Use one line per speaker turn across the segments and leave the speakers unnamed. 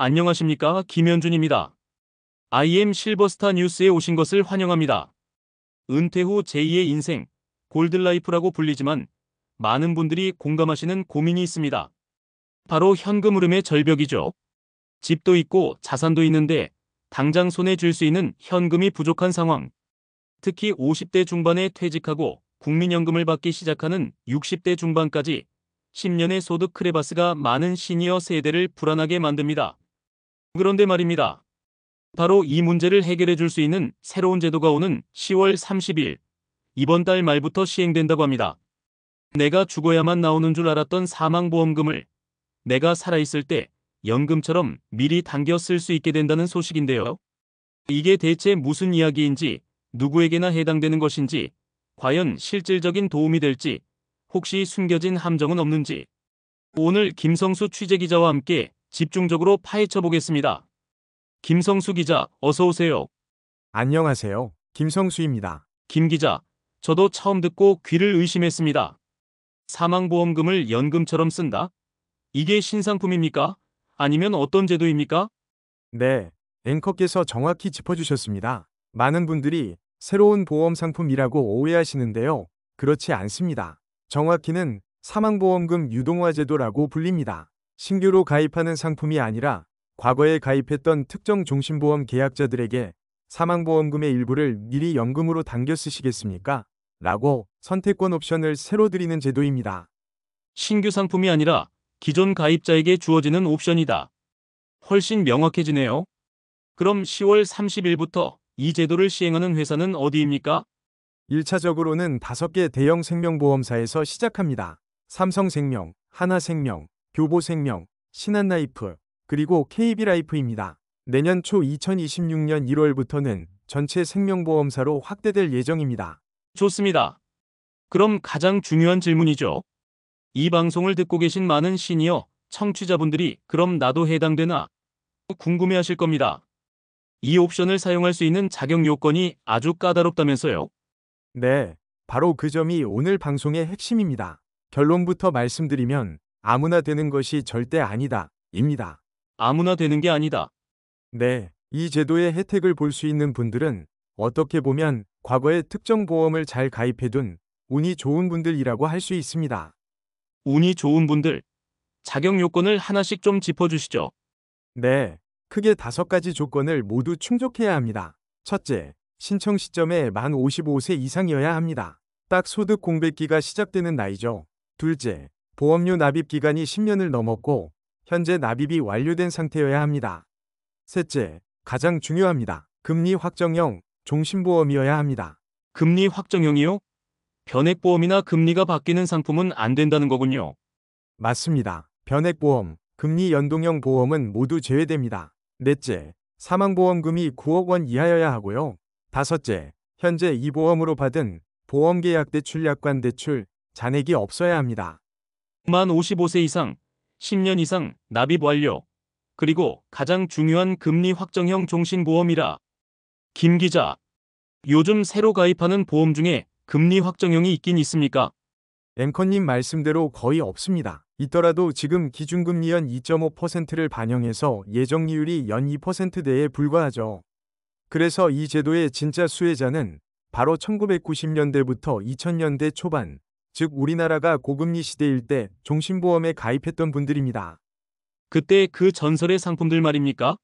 안녕하십니까? 김현준입니다. IM 실버스타 뉴스에 오신 것을 환영합니다. 은퇴 후 제2의 인생, 골든라이프라고 불리지만 많은 분들이 공감하시는 고민이 있습니다. 바로 현금 흐름의 절벽이죠. 집도 있고 자산도 있는데 당장 손에 쥘 수 있는 현금이 부족한 상황. 특히 50대 중반에 퇴직하고 국민연금을 받기 시작하는 60대 중반까지 10년의 소득 크레바스가 많은 시니어 세대를 불안하게 만듭니다. 그런데 말입니다. 바로 이 문제를 해결해 줄 수 있는 새로운 제도가 오는 10월 30일, 이번 달 말부터 시행된다고 합니다. 내가 죽어야만 나오는 줄 알았던 사망보험금을 내가 살아있을 때 연금처럼 미리 당겨 쓸 수 있게 된다는 소식인데요. 이게 대체 무슨 이야기인지, 누구에게나 해당되는 것인지, 과연 실질적인 도움이 될지, 혹시 숨겨진 함정은 없는지, 오늘 김성수 취재기자와 함께 집중적으로 파헤쳐 보겠습니다. 김성수 기자, 어서 오세요.
안녕하세요. 김성수입니다.
김 기자, 저도 처음 듣고 귀를 의심했습니다. 사망보험금을 연금처럼 쓴다? 이게 신상품입니까? 아니면 어떤 제도입니까?
네, 앵커께서 정확히 짚어주셨습니다. 많은 분들이 새로운 보험 상품이라고 오해하시는데요. 그렇지 않습니다. 정확히는 사망보험금 유동화 제도라고 불립니다. 신규로 가입하는 상품이 아니라 과거에 가입했던 특정 종신보험 계약자들에게 사망보험금의 일부를 미리 연금으로 당겨 쓰시겠습니까? 라고 선택권 옵션을 새로 드리는 제도입니다.
신규 상품이 아니라 기존 가입자에게 주어지는 옵션이다. 훨씬 명확해지네요. 그럼 10월 30일부터 이 제도를 시행하는 회사는 어디입니까?
1차적으로는 5개 대형 생명보험사에서 시작합니다. 삼성생명, 하나생명, 교보생명, 신한라이프, 그리고 KB라이프입니다. 내년 초 2026년 1월부터는 전체 생명보험사로 확대될 예정입니다.
좋습니다. 그럼 가장 중요한 질문이죠. 이 방송을 듣고 계신 많은 시니어 청취자분들이 그럼 나도 해당되나? 궁금해하실 겁니다. 이 옵션을 사용할 수 있는 자격 요건이 아주 까다롭다면서요.
네, 바로 그 점이 오늘 방송의 핵심입니다. 결론부터 말씀드리면 아무나 되는 것이 절대 아니다, 입니다.
아무나 되는 게 아니다.
네, 이 제도의 혜택을 볼 수 있는 분들은 어떻게 보면 과거에 특정 보험을 잘 가입해둔 운이 좋은 분들이라고 할 수 있습니다.
운이 좋은 분들, 자격 요건을 하나씩 좀 짚어주시죠.
네, 크게 5가지 조건을 모두 충족해야 합니다. 첫째, 신청 시점에 만 55세 이상이어야 합니다. 딱 소득 공백기가 시작되는 나이죠. 둘째, 보험료 납입 기간이 10년을 넘었고 현재 납입이 완료된 상태여야 합니다. 셋째, 가장 중요합니다. 금리 확정형 종신보험이어야 합니다.
금리 확정형이요? 변액보험이나 금리가 바뀌는 상품은 안 된다는 거군요.
맞습니다. 변액보험, 금리 연동형 보험은 모두 제외됩니다. 넷째, 사망보험금이 9억 원 이하여야 하고요. 다섯째, 현재 이 보험으로 받은 보험계약 대출 약관 대출 잔액이 없어야 합니다.
만 55세 이상, 10년 이상 납입 완료. 그리고 가장 중요한 금리 확정형 종신보험이라. 김 기자, 요즘 새로 가입하는 보험 중에 금리 확정형이 있긴 있습니까?
앵커님 말씀대로 거의 없습니다. 있더라도 지금 기준금리 연 2.5%를 반영해서 예정이율이 연 2%대에 불과하죠. 그래서 이 제도의 진짜 수혜자는 바로 1990년대부터 2000년대 초반, 즉 우리나라가 고금리 시대일 때 종신보험에 가입했던 분들입니다.
그때 그 전설의 상품들 말입니까?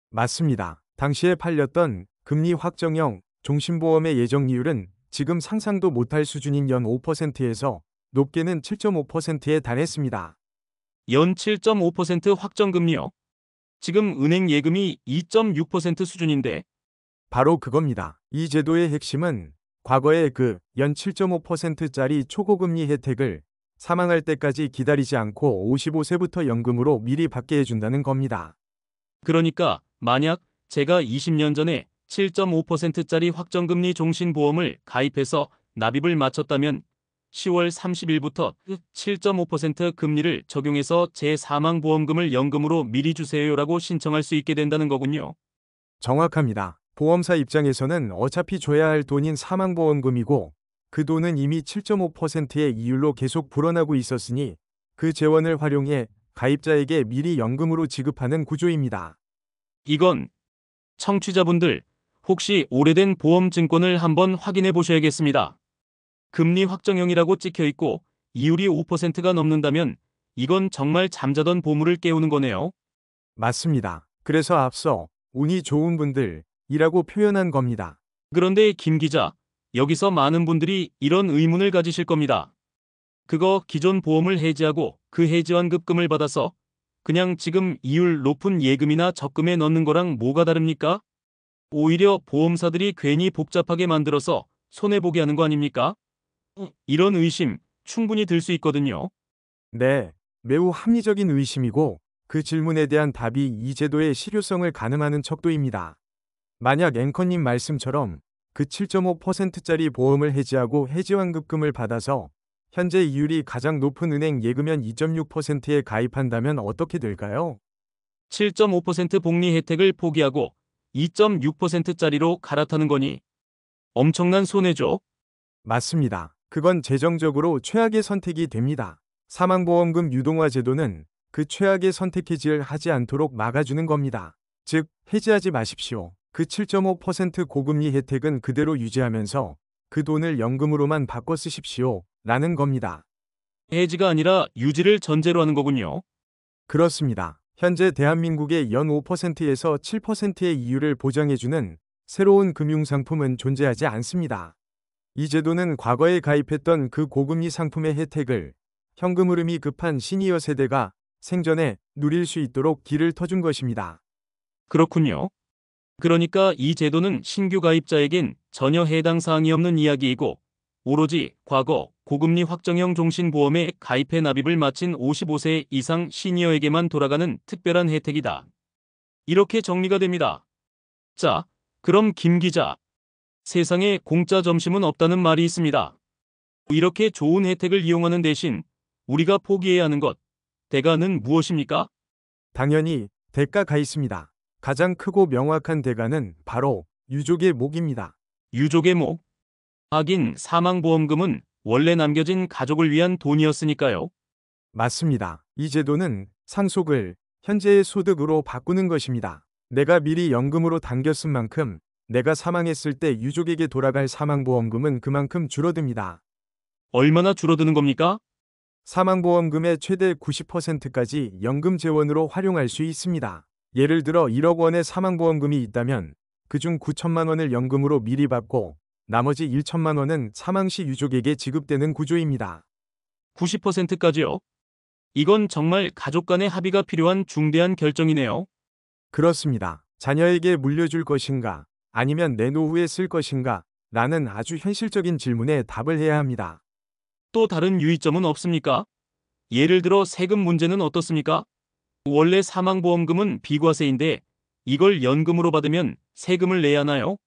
맞습니다. 당시에 팔렸던 금리 확정형 종신보험의 예정이율은 지금 상상도 못할 수준인 연 5%에서 높게는 7.5%에 달했습니다.
연 7.5% 확정금리요. 지금 은행 예금이 2.6% 수준인데
바로 그겁니다. 이 제도의 핵심은 과거의 그 연 7.5%짜리 초고금리 혜택을 사망할 때까지 기다리지 않고 55세부터 연금으로 미리 받게 해준다는 겁니다.
그러니까 만약 제가 20년 전에 7.5%짜리 확정금리 종신보험을 가입해서 납입을 마쳤다면 10월 30일부터 7.5% 금리를 적용해서 제 사망보험금을 연금으로 미리 주세요라고 신청할 수 있게 된다는 거군요.
정확합니다. 보험사 입장에서는 어차피 줘야 할 돈인 사망보험금이고 그 돈은 이미 7.5%의 이율로 계속 불어나고 있었으니 그 재원을 활용해 가입자에게 미리 연금으로 지급하는 구조입니다.
이건 청취자분들 혹시 오래된 보험증권을 한번 확인해 보셔야겠습니다. 금리 확정형이라고 찍혀 있고 이율이 5%가 넘는다면 이건 정말 잠자던 보물을 깨우는 거네요.
맞습니다. 그래서 앞서 운이 좋은 분들이라고 표현한 겁니다.
그런데 김 기자, 여기서 많은 분들이 이런 의문을 가지실 겁니다. 그거 기존 보험을 해지하고 그 해지환급금을 받아서 그냥 지금 이율 높은 예금이나 적금에 넣는 거랑 뭐가 다릅니까? 오히려 보험사들이 괜히 복잡하게 만들어서 손해보게 하는 거 아닙니까? 이런 의심 충분히 들 수 있거든요.
네, 매우 합리적인 의심이고 그 질문에 대한 답이 이 제도의 실효성을 가늠하는 척도입니다. 만약 앵커님 말씀처럼 그 7.5%짜리 보험을 해지하고 해지환급금을 받아서 현재 이율이 가장 높은 은행 예금연 2.6%에 가입한다면 어떻게 될까요?
7.5% 복리 혜택을 포기하고 2.6%짜리로 갈아타는 거니 엄청난 손해죠.
맞습니다. 그건 재정적으로 최악의 선택이 됩니다. 사망보험금 유동화 제도는 그 최악의 선택 해지를 하지 않도록 막아주는 겁니다. 즉, 해지하지 마십시오. 그 7.5% 고금리 혜택은 그대로 유지하면서 그 돈을 연금으로만 바꿔 쓰십시오. 라는 겁니다.
해지가 아니라 유지를 전제로 하는 거군요.
그렇습니다. 현재 대한민국의 연 5%에서 7%의 이율을 보장해주는 새로운 금융상품은 존재하지 않습니다. 이 제도는 과거에 가입했던 그 고금리 상품의 혜택을 현금 흐름이 급한 시니어 세대가 생전에 누릴 수 있도록 길을 터준 것입니다.
그렇군요. 그러니까 이 제도는 신규 가입자에겐 전혀 해당 사항이 없는 이야기이고 오로지 과거 고금리 확정형 종신보험에 가입해 납입을 마친 55세 이상 시니어에게만 돌아가는 특별한 혜택이다. 이렇게 정리가 됩니다. 자, 그럼 김 기자, 세상에 공짜 점심은 없다는 말이 있습니다. 이렇게 좋은 혜택을 이용하는 대신 우리가 포기해야 하는 것, 대가는 무엇입니까?
당연히 대가가 있습니다. 가장 크고 명확한 대가는 바로 유족의 목입니다.
유족의 목. 하긴 사망보험금은 원래 남겨진 가족을 위한 돈이었으니까요.
맞습니다. 이 제도는 상속을 현재의 소득으로 바꾸는 것입니다. 내가 미리 연금으로 당겼은 만큼 내가 사망했을 때 유족에게 돌아갈 사망보험금은 그만큼 줄어듭니다.
얼마나 줄어드는 겁니까?
사망보험금의 최대 90%까지 연금 재원으로 활용할 수 있습니다. 예를 들어 1억 원의 사망보험금이 있다면 그중 9천만 원을 연금으로 미리 받고 나머지 1천만 원은 사망 시 유족에게 지급되는 구조입니다.
90%까지요? 이건 정말 가족 간의 합의가 필요한 중대한 결정이네요.
그렇습니다. 자녀에게 물려줄 것인가 아니면 내 노후에 쓸 것인가 라는 아주 현실적인 질문에 답을 해야 합니다.
또 다른 유의점은 없습니까? 예를 들어 세금 문제는 어떻습니까? 원래 사망보험금은 비과세인데 이걸 연금으로 받으면 세금을 내야 하나요?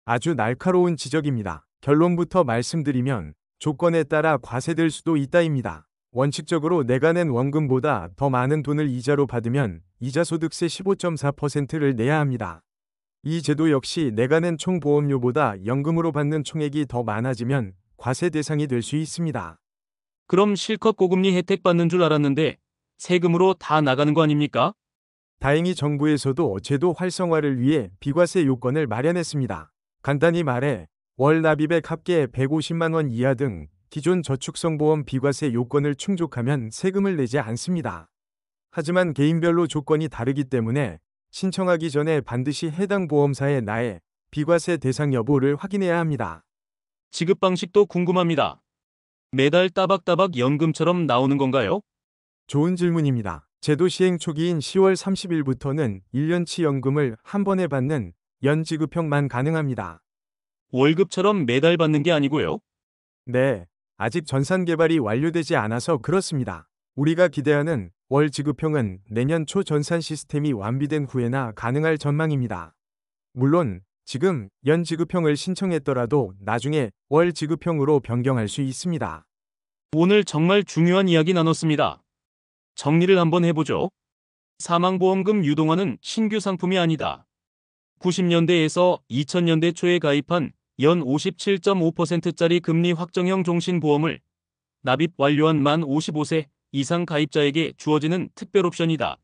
아주 날카로운 지적입니다. 결론부터 말씀드리면 조건에 따라 과세될 수도 있다입니다. 원칙적으로 내가 낸 원금보다 더 많은 돈을 이자로 받으면 이자소득세 15.4%를 내야 합니다. 이 제도 역시 내가 낸 총 보험료보다 연금으로 받는 총액이 더 많아지면 과세 대상이 될 수 있습니다.
그럼 실컷 고금리 혜택 받는 줄 알았는데 세금으로 다 나가는 거 아닙니까?
다행히 정부에서도 제도 활성화를 위해 비과세 요건을 마련했습니다. 간단히 말해 월 납입액 합계 150만 원 이하 등 기존 저축성 보험 비과세 요건을 충족하면 세금을 내지 않습니다. 하지만 개인별로 조건이 다르기 때문에 신청하기 전에 반드시 해당 보험사에 나의 비과세 대상 여부를 확인해야 합니다.
지급 방식도 궁금합니다. 매달 따박따박 연금처럼 나오는 건가요?
좋은 질문입니다. 제도 시행 초기인 10월 30일부터는 1년치 연금을 한 번에 받는 연지급형만 가능합니다.
월급처럼 매달 받는 게 아니고요.
네, 아직 전산 개발이 완료되지 않아서 그렇습니다. 우리가 기대하는 월 지급형은 내년 초 전산 시스템이 완비된 후에나 가능할 전망입니다. 물론 지금 연 지급형을 신청했더라도 나중에 월 지급형으로 변경할 수 있습니다.
오늘 정말 중요한 이야기 나눴습니다. 정리를 한번 해보죠. 사망보험금 유동화는 신규 상품이 아니다. 90년대에서 2000년대 초에 가입한 연 57.5%짜리 금리 확정형 종신보험을 납입 완료한 만 55세 이상 가입자에게 주어지는 특별 옵션이다.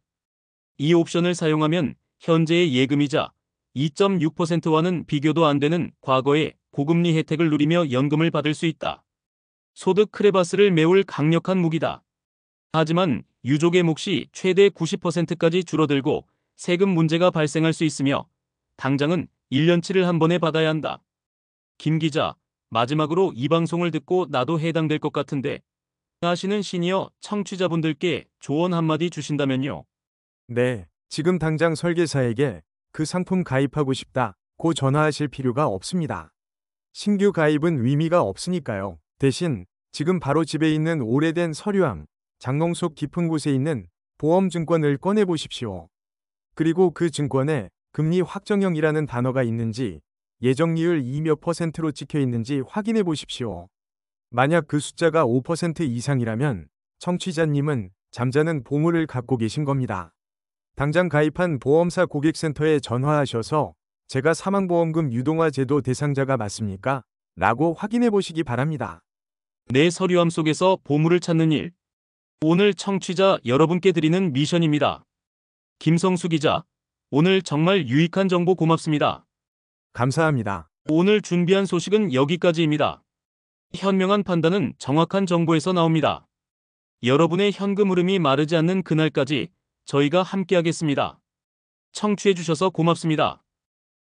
이 옵션을 사용하면 현재의 예금이자 2.6%와는 비교도 안 되는 과거의 고금리 혜택을 누리며 연금을 받을 수 있다. 소득 크레바스를 메울 강력한 무기다. 하지만 유족의 몫이 최대 90%까지 줄어들고 세금 문제가 발생할 수 있으며 당장은 1년치를 한 번에 받아야 한다. 김 기자, 마지막으로 이 방송을 듣고 나도 해당될 것 같은데 하시는 시니어 청취자분들께 조언 한마디 주신다면요.
네, 지금 당장 설계사에게 그 상품 가입하고 싶다고 전화하실 필요가 없습니다. 신규 가입은 의미가 없으니까요. 대신 지금 바로 집에 있는 오래된 서류함, 장롱 속 깊은 곳에 있는 보험증권을 꺼내 보십시오. 그리고 그 증권에 금리 확정형이라는 단어가 있는지, 예정리율 이 몇 %로 찍혀 있는지 확인해 보십시오. 만약 그 숫자가 5% 이상이라면 청취자님은 잠자는 보물을 갖고 계신 겁니다. 당장 가입한 보험사 고객센터에 전화하셔서 제가 사망보험금 유동화 제도 대상자가 맞습니까? 라고 확인해 보시기 바랍니다.
내 서류함 속에서 보물을 찾는 일. 오늘 청취자 여러분께 드리는 미션입니다. 김성수 기자, 오늘 정말 유익한 정보 고맙습니다.
감사합니다.
오늘 준비한 소식은 여기까지입니다. 현명한 판단은 정확한 정보에서 나옵니다. 여러분의 현금 흐름이 마르지 않는 그날까지 저희가 함께하겠습니다. 청취해주셔서 고맙습니다.